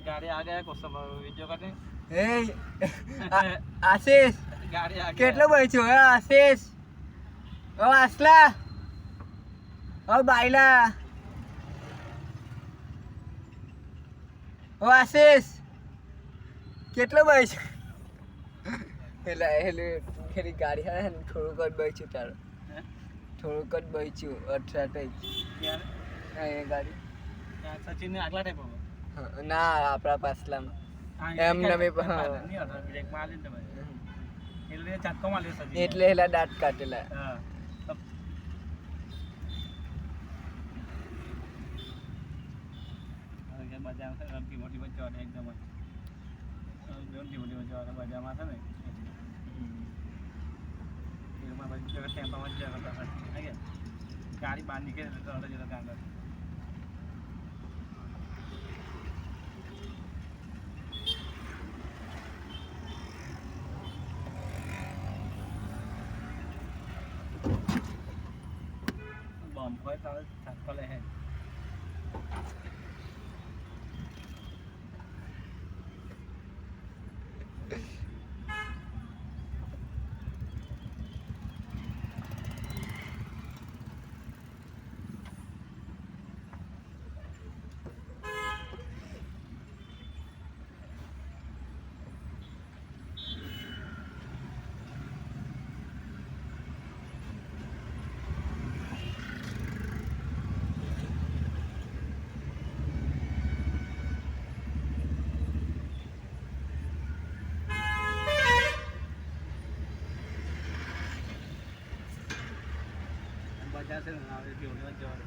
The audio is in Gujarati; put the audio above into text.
गाड़ी आ गया को सब वीडियो करने એ આશીષ गाड़ी आ કેટલો બચ્યો હે આશીષ ઓ આસલા ઓ બાયલા ઓ આશીષ કેટલો બચ્યો એટલે ખેરી ગાડી હે ને થોડુંક જ બચ્યું તારું થોડુંક જ બચ્યું 18 यार એ ગાડી सचिन ने अगला टाइप ના આપણા પાછલામાં એમ નમે नहीं होता ब्रेक मार लेते भाई એટલે ચક્કો માર લે સજી એટલે એલા દાંત કાટેલા હા હવે બજાર છે રમતી મોટી બચ્ચો અને એકદમ મોટી બચ્ચો અને બજારમાં છે ને એમાં બચ્ચો ટેમ્પામાં જ કરતા હતા ગાડી બહાર નીકળે તો અલગ અલગ કાંડ बम હોય તારે છક્કો લે હે બજાર છે ને આવે કે ઓલી વાત જવા